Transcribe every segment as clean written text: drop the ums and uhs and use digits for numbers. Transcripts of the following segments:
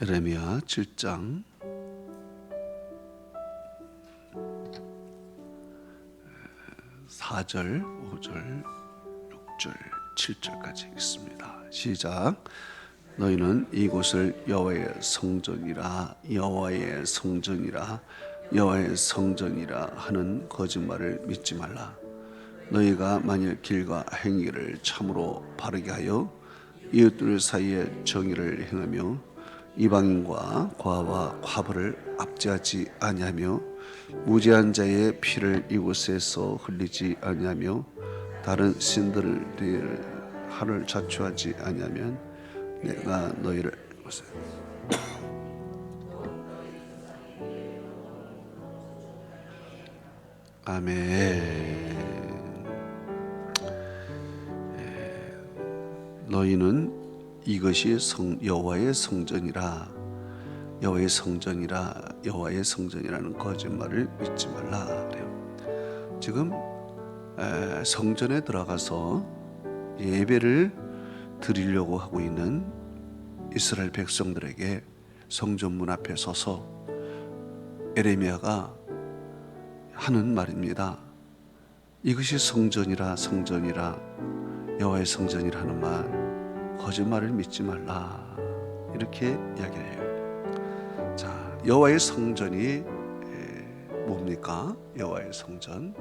예레미야 7장 4절, 5절, 6절, 7절까지 있습니다. 시작. 너희는 이곳을 여호와의 성전이라 여호와의 성전이라 여호와의 성전이라 하는 거짓말을 믿지 말라. 너희가 만일 길과 행위를 참으로 바르게 하여 이웃들 사이에 정의를 행하며 이방인과 과와 과부를 압제하지 아니하며 무죄한 자의 피를 이곳에서 흘리지 아니하며 다른 신들을 하를 자초하지 아니하면 내가 너희를 아멘. 너희는 이것이 여호와의 성전이라 여호와의 성전이라 여호와의 성전이라는 거짓말을 믿지 말라 그래요. 지금 성전에 들어가서 예배를 드리려고 하고 있는 이스라엘 백성들에게 성전 문 앞에 서서 예레미야가 하는 말입니다. 이것이 성전이라 성전이라 여호와의 성전이라 하는 말 거짓말을 믿지 말라 이렇게 이야기를 해요. 자, 여호와의 성전이 뭡니까? 여호와의 성전,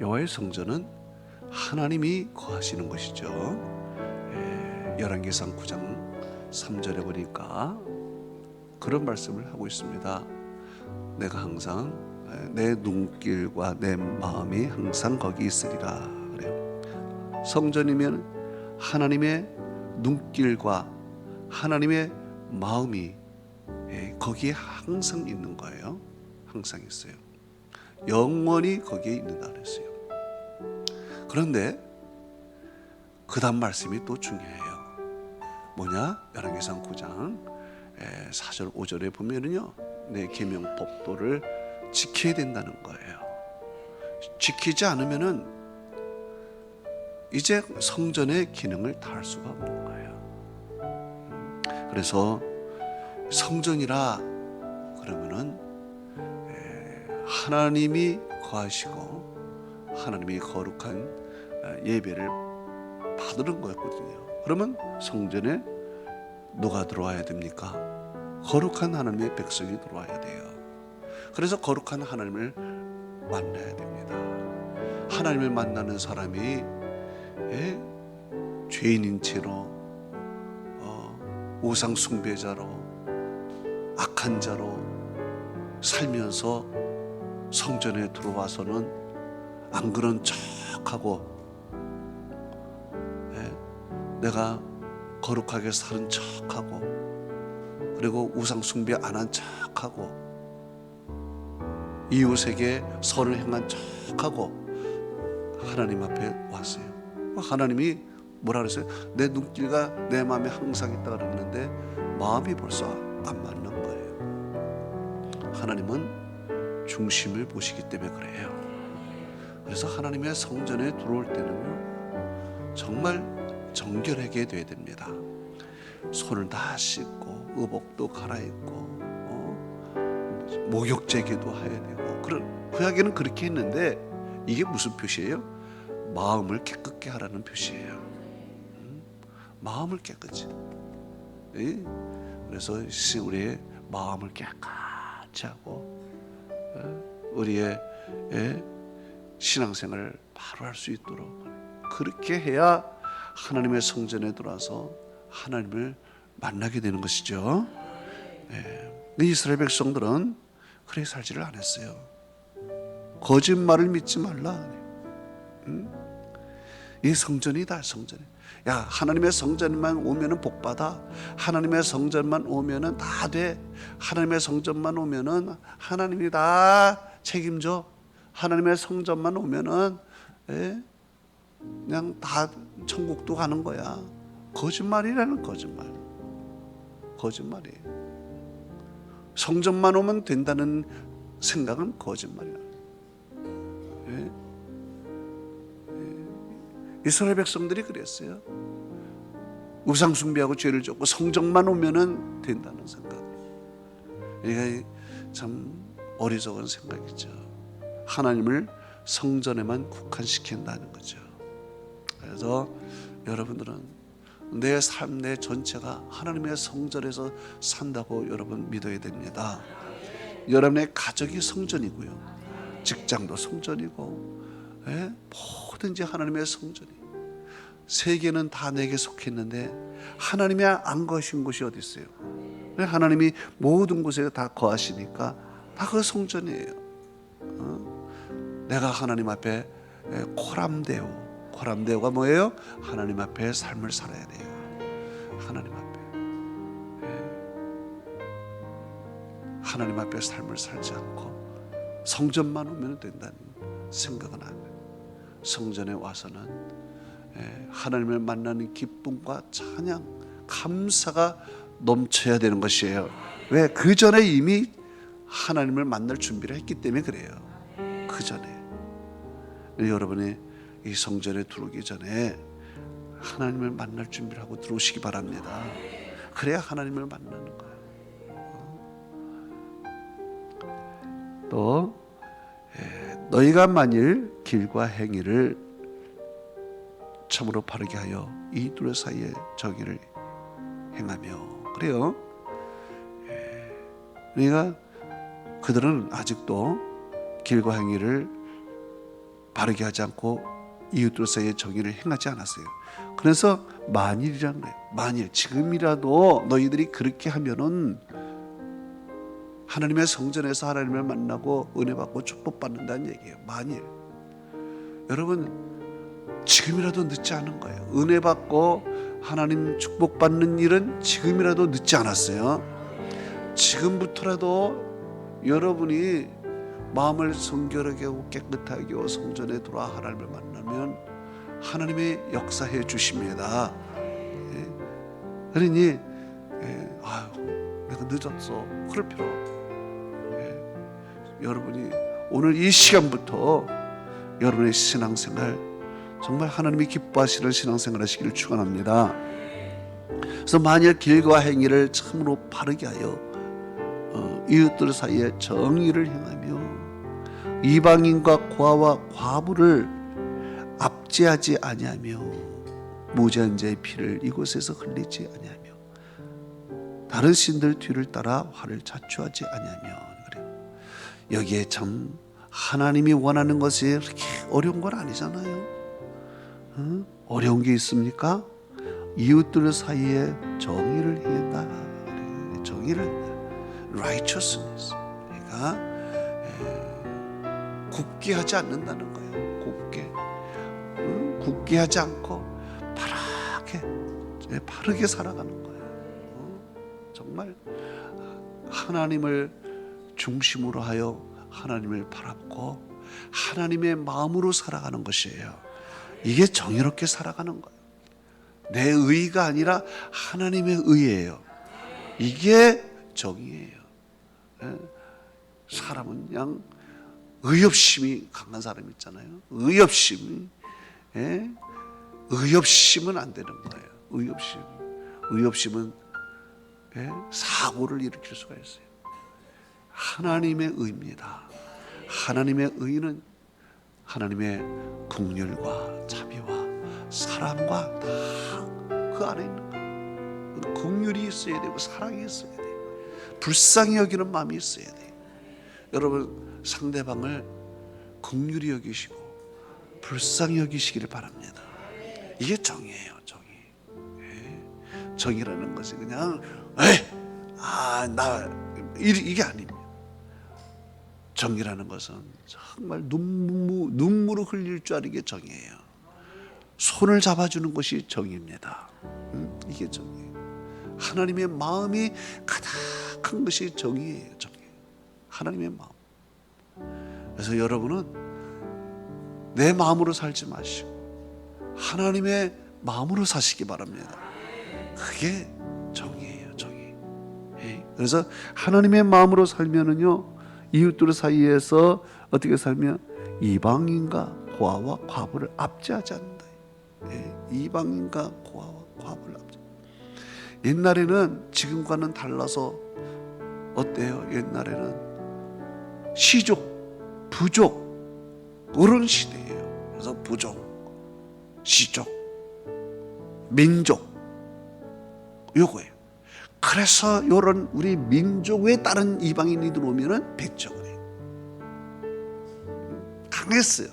여호와의 성전은 하나님이 거하시는 것이죠. 열왕기상 9장 3절에 보니까 그런 말씀을 하고 있습니다. 내가 항상 내 눈길과 내 마음이 항상 거기 있으리라 그래요. 성전이면 하나님의 눈길과 하나님의 마음이 거기에 항상 있는 거예요. 항상 있어요. 영원히 거기에 있는다 그랬어요. 그런데 그 다음 말씀이 또 중요해요. 뭐냐? 열왕기상 9장 4절 5절에 보면은요, 내 계명 법도를 지켜야 된다는 거예요. 지키지 않으면은 이제 성전의 기능을 다할 수가 없는 거예요. 그래서 성전이라 그러면은 하나님이 거하시고 하나님이 거룩한 예배를 받는 거였거든요. 그러면 성전에 누가 들어와야 됩니까? 거룩한 하나님의 백성이 들어와야 돼요. 그래서 거룩한 하나님을 만나야 됩니다. 하나님을 만나는 사람이 죄인인 채로 우상 숭배자로 악한 자로 살면서 성전에 들어와서는 안 그런 척하고 내가 거룩하게 사는 척하고 그리고 우상 숭배 안 한 척하고 이웃에게 선을 행한 척하고 하나님 앞에 왔어요. 하나님이 뭐라 그랬어요? 내 눈길과 내 마음이 항상 있다 그러는데 마음이 벌써 안 맞는 거예요. 하나님은 중심을 보시기 때문에 그래요. 그래서 하나님의 성전에 들어올 때는요, 정말 정결하게 돼야 됩니다. 손을 다 씻고 의복도 갈아입고 목욕제기도 해야 되고. 그런 구약에는 그렇게 했는데 이게 무슨 표시예요? 마음을 깨끗게 하라는 표시예요. 마음을 깨끗이. 그래서 우리의 마음을 깨끗이 하고 우리의 신앙생활을 바로 할 수 있도록 그렇게 해야 하나님의 성전에 들어와서 하나님을 만나게 되는 것이죠. 근데 이스라엘 백성들은 그렇게 살지를 않았어요. 거짓말을 믿지 말라. 이 성전이다, 성전이. 야, 하나님의 성전만 오면은 복 받아. 하나님의 성전만 오면은 다 돼. 하나님의 성전만 오면은 하나님이 다 책임져. 하나님의 성전만 오면은 그냥 다 천국도 가는 거야. 거짓말이라는 거짓말. 거짓말이에요. 성전만 오면 된다는 생각은 거짓말이야. 이스라엘 백성들이 그랬어요. 우상 숭배하고 죄를 졌고 성정만 오면은 된다는 생각. 이게 참 어리석은 생각이죠. 하나님을 성전에만 국한시킨다는 거죠. 그래서 여러분들은 내 삶, 내 전체가 하나님의 성전에서 산다고 여러분 믿어야 됩니다. 여러분의 가족이 성전이고요, 직장도 성전이고, 뭐든지 하나님의 성전이. 세계는 다 내게 속해 있는데 하나님이 안 거하신 곳이 어디 있어요? 하나님이 모든 곳에 다 거하시니까 다 그 성전이에요. 내가 하나님 앞에 코람데오가 뭐예요? 하나님 앞에 삶을 살아야 돼요. 하나님 앞에 삶을 살지 않고 성전만 오면 된다는 생각은 안 해요. 성전에 와서는 하나님을 만나는 기쁨과 찬양, 감사가 넘쳐야 되는 것이에요. 왜? 그 전에 이미 하나님을 만날 준비를 했기 때문에 그래요. 그 전에. 여러분이 이 성전에 들어오기 전에 하나님을 만날 준비를 하고 들어오시기 바랍니다. 그래야 하나님을 만나는 거예요. 또 너희가 만일 길과 행위를 참으로 바르게 하여 이 둘 사이에 정의를 행하며. 그래요. 그러니까 그들은 아직도 길과 행위를 바르게 하지 않고 이웃들 사이에 정의를 행하지 않았어요. 그래서 만일이라는 거예요. 만일 지금이라도 너희들이 그렇게 하면은 하나님의 성전에서 하나님을 만나고 은혜 받고 축복 받는다는 얘기예요. 만일. 여러분 지금이라도 늦지 않은 거예요. 은혜 받고 하나님 축복 받는 일은 지금이라도 늦지 않았어요. 지금부터라도 여러분이 마음을 성결하게 하고 깨끗하게 하고 성전에 들어와 하나님을 만나면 하나님이 역사해 주십니다. 그러니 내가 늦었어 그럴 필요 없어요. 여러분이 오늘 이 시간부터 여러분의 신앙생활 정말 하나님이 기뻐하시는 신앙생활 하시기를 축원합니다. 그래서 만일 길과 행위를 참으로 바르게 하여 이웃들 사이에 정의를 행하며 이방인과 고아와 과부를 압제하지 아니하며 무죄한 자의 피를 이곳에서 흘리지 아니하며 다른 신들 뒤를 따라 화를 자초하지 아니하며. 그래요. 여기에 참 하나님이 원하는 것이 그렇게 어려운 건 아니잖아요. 어려운 게 있습니까? 이웃들 사이에 정의를 행한다. 정의를 righteousness. 그러니까 굽게 하지 않는다는 거예요. 굽게 하지 않고 바르게 살아가는 거예요. 정말 하나님을 중심으로 하여 하나님을 바라보고 하나님의 마음으로 살아가는 것이에요. 이게 정의롭게 살아가는 거예요. 내 의가 아니라 하나님의 의예요. 이게 정의예요. 사람은 그냥 의협심이 강한 사람 있잖아요. 의협심은 안 되는 거예요. 의협심은 사고를 일으킬 수가 있어요. 하나님의 의입니다. 하나님의 의는 하나님의 긍휼과 자비와 사랑과 다 그 안에 있는 거예요. 긍휼이 있어야 되고 사랑이 있어야 돼요. 불쌍히 여기는 마음이 있어야 돼요. 여러분 상대방을 긍휼히 여기시고 불쌍히 여기시기를 바랍니다. 이게 정의예요. 정의라는 것이 그냥 이게 아닙니다. 정의라는 것은 정말 눈물을 흘릴 줄 아는 게 정의예요. 손을 잡아주는 것이 정의입니다. 이게 정의예요. 하나님의 마음이 가득한 것이 정의예요. 하나님의 마음. 그래서 여러분은 내 마음으로 살지 마시고 하나님의 마음으로 사시기 바랍니다. 그게 정의예요. 정의. 그래서 하나님의 마음으로 살면은요, 이웃들 사이에서 어떻게 살면 이방인과 고아와 과부를 압제하지 않는다. 이방인과 고아와 과부를 압제. 옛날에는 지금과는 달라서 어때요? 옛날에는 시족, 부족 그런 시대예요. 그래서 부족, 시족, 민족 요거예요. 그래서 요런 우리 민족에 따른 이방인이 들어오면은 배척을 해요. 강했어요.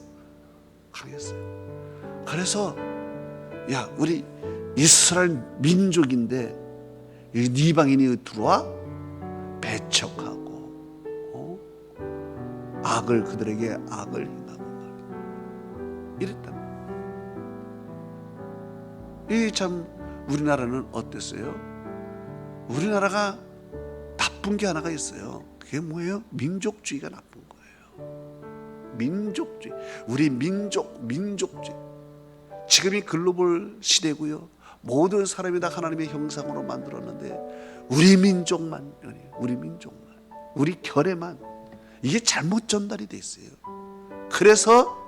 그래서 야, 우리 이스라엘 민족인데 이방인이 들어와 배척하고 악을 그들에게 악을 행하고 이랬다. 이 참 우리나라는 어땠어요? 우리나라가 나쁜 게 하나가 있어요. 그게 뭐예요? 민족주의가 나쁜 거예요. 민족주의. 우리 민족주의. 지금이 글로벌 시대고요. 모든 사람이 다 하나님의 형상으로 만들었는데 우리 민족만, 우리 결에만 이게 잘못 전달이 돼 있어요. 그래서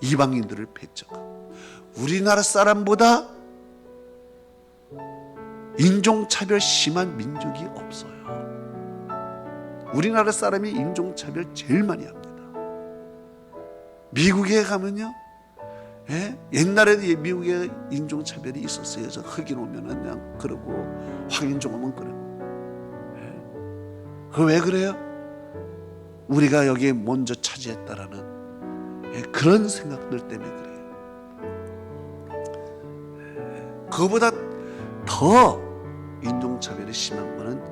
이방인들을 배척하고 우리나라 사람보다 인종차별 심한 민족이 없어요. 우리나라 사람이 인종차별 제일 많이 합니다. 미국에 가면요, 옛날에도 미국에 인종차별이 있었어요. 저 흑인 오면은 그냥 그러고 황인종 오면 그래요. 그 왜 그래요? 우리가 여기에 먼저 차지했다라는 그런 생각들 때문에 그래요. 그거보다 더 인종차별이 심한 거는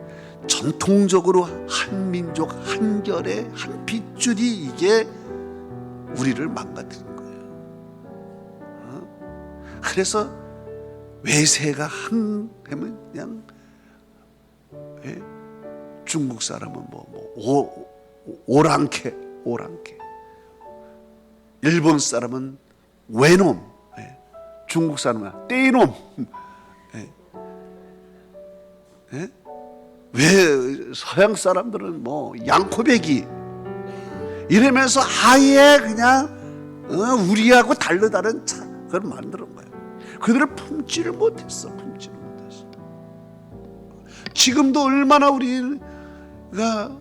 전통적으로 한 민족 한 결의 한 핏줄이 이게 우리를 망가뜨린 거예요. 그래서 외세가 한 하면 그냥 중국 사람은 오랑캐, 일본 사람은 외놈, 중국 사람은 떼이놈. 왜 서양 사람들은 양코배기 이러면서 아예 그냥 우리하고 다른 그걸 만들어 거예요. 그들을 품지를 못했어. 지금도 얼마나 우리가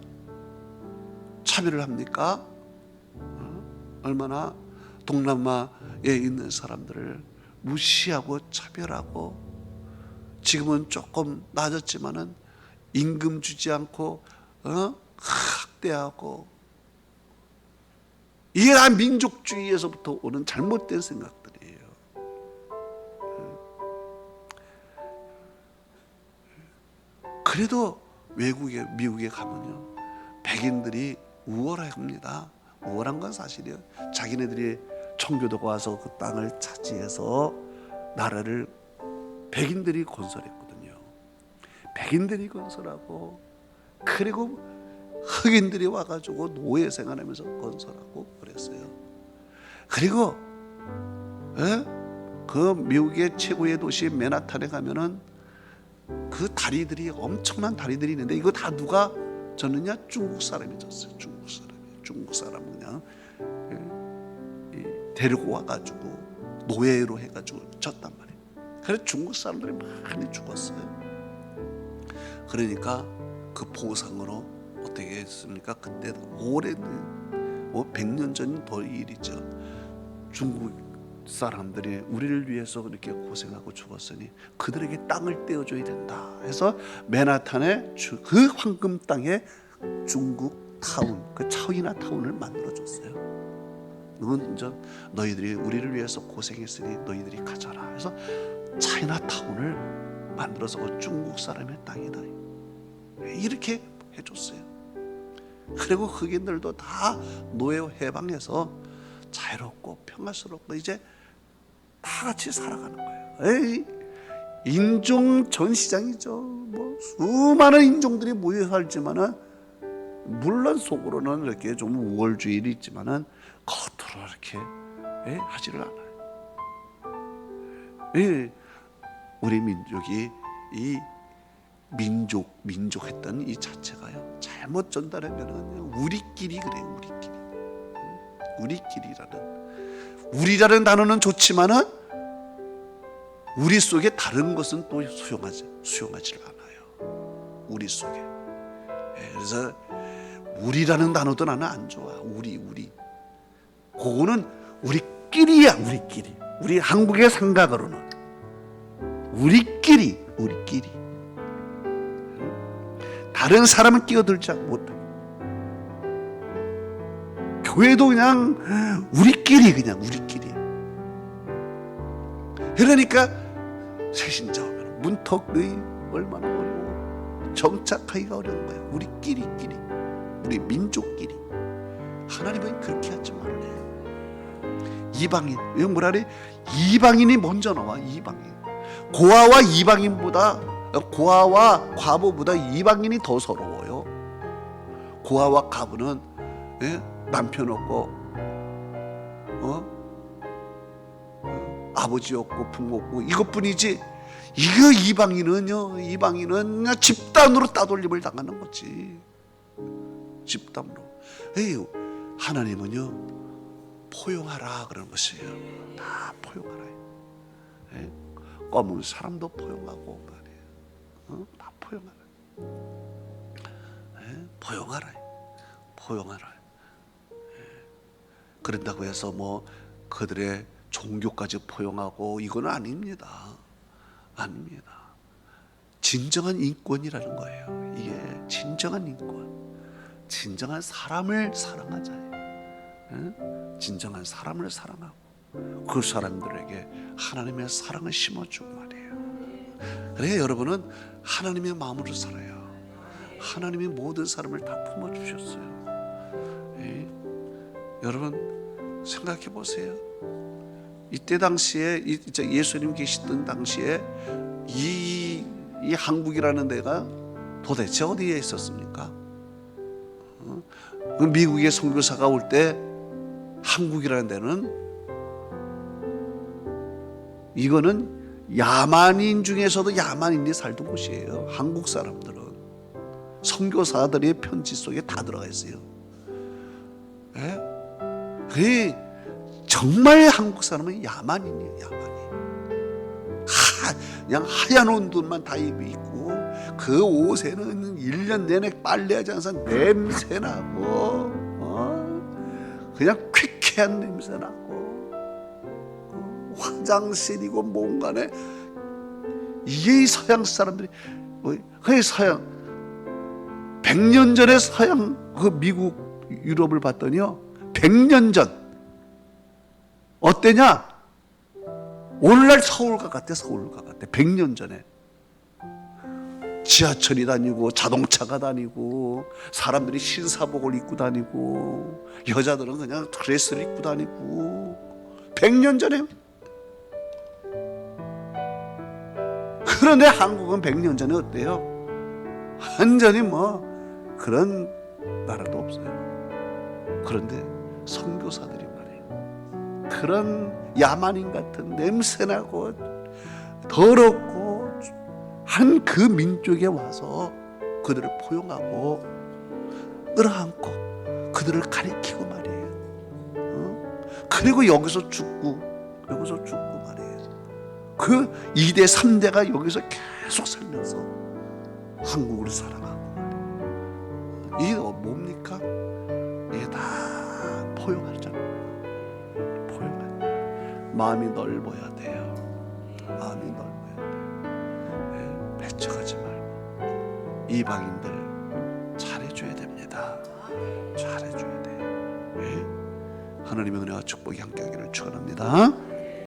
차별을 합니까? 얼마나 동남아에 있는 사람들을 무시하고 차별하고, 지금은 조금 나아졌지만은 임금 주지 않고 학대하고, 이게 다 민족주의에서부터 오는 잘못된 생각들이에요. 그래도 미국에 가면요, 백인들이 우월합니다. 우월한 건 사실이에요. 자기네들이 청교도가 와서 그 땅을 차지해서 나라를 백인들이 건설했거든요. 백인들이 건설하고, 그리고 흑인들이 와가지고 노예 생활하면서 건설하고 그랬어요. 그리고 그 미국의 최고의 도시 맨하탄에 가면은 그 다리들이, 엄청난 다리들이 있는데 이거 다 누가 졌느냐? 중국 사람이 졌어요. 중국 사람은 그냥 데리고 와가지고 노예로 해가지고 졌단 말이에요. 그래서 중국 사람들이 많이 죽었어요. 그러니까 그 보상으로 어떻게 했습니까? 그때 오래된 100년 전 더 일이죠. 중국 사람들이 우리를 위해서 그렇게 고생하고 죽었으니 그들에게 땅을 떼어줘야 된다 해서 맨하탄의 그 황금 땅에 중국 타운, 그 차이나 타운을 만들어줬어요. 이건 이제 너희들이 우리를 위해서 고생했으니 너희들이 가져라 해서 차이나 타운을 만들어서 그 중국 사람의 땅이다 이렇게 해줬어요. 그리고 흑인들도 다 노예 해방해서 자유롭고 평화스럽고 이제 다 같이 살아가는 거예요. 인종 전시장이죠. 수많은 인종들이 모여 살지만은, 물론 속으로는 이렇게 좀 우월주의도 있지만은 겉으로 이렇게 하지를 않아요. 우리 민족이 이 민족했던 이 자체가요, 잘못 전달하면은 우리끼리 그래요. 우리끼리라는 단어는 좋지만은 우리 속에 다른 것은 또 수용하지 않아요. 우리 속에. 그래서 우리라는 단어도 나는 안 좋아. 우리. 그거는 우리끼리야, 우리끼리. 우리 한국의 생각으로는 우리끼리. 다른 사람은 끼어들지 못해. 교회도 그냥 우리끼리. 그러니까 새신자 오면 문턱의 얼마나 어려워. 정착하기가 어려운 거야. 우리끼리, 우리 민족끼리. 하나님은 그렇게 하지 말래. 이방인, 왜 뭐라 그래? 이방인이 먼저 나와. 이방인. 고아와 과부보다 이방인이 더 서러워요. 고아와 과부는 남편 없고 아버지 없고 부모 없고 이것뿐이지. 이거 이방인은 그냥 집단으로 따돌림을 당하는 거지. 집단으로. 에휴, 하나님은요 포용하라 그러는 것이에요. 다 포용하라. 검은 사람도 포용하고 말이에요. 다 포용하라. 포용하라. 그런다고 해서 뭐 그들의 종교까지 포용하고 이건 아닙니다. 진정한 인권이라는 거예요. 이게 진정한 인권. 진정한 사람을 사랑하자. 진정한 사람을 사랑하고 그 사람들에게 하나님의 사랑을 심어주고 말이에요. 그래 여러분은 하나님의 마음으로 살아요. 하나님이 모든 사람을 다 품어주셨어요. 여러분 생각해 보세요. 이때 당시에 예수님 계시던 당시에 이 한국이라는 데가 도대체 어디에 있었습니까? 미국의 선교사가 올 때 한국이라는 데는 이거는 야만인 중에서도 야만인이 살던 곳이에요. 한국 사람들은 선교사들의 편지 속에 다 들어가 있어요. 그게 정말 한국 사람은 야만인이에요. 야만인. 그냥 하얀 옷들만 다 입고 그 옷에는 1년 내내 빨래하지 않아서 냄새나고 그냥 퀴퀴한 냄새나고 화장실이고 뭔가네. 이게 서양 사람들이 그 서양 100년 전에 서양 그 미국 유럽을 봤더니요 100년 전 어때냐? 오늘날 서울과 같아. 100년 전에 지하철이 다니고 자동차가 다니고 사람들이 신사복을 입고 다니고 여자들은 그냥 드레스를 입고 다니고 100년 전에. 그런데 한국은 100년 전에 어때요? 완전히 뭐 그런 나라도 없어요. 그런데 선교사들이 말이에요 그런 야만인 같은 냄새나고 더럽고 한 그 민족에 와서 그들을 포용하고 끌어안고 그들을 가리키고 말이에요. 그리고 여기서 죽고 말이에요. 그 2대 3대가 여기서 계속 살면서 한국을 사랑하고 말이에요. 이게 뭡니까? 이게 다 포용하잖아요. 마음이 넓어야 돼요. 배척하지 말고 이방인들 잘해줘야 됩니다. 잘해줘야 돼요. 하나님의 은혜와 축복이 함께하기를 축원합니다.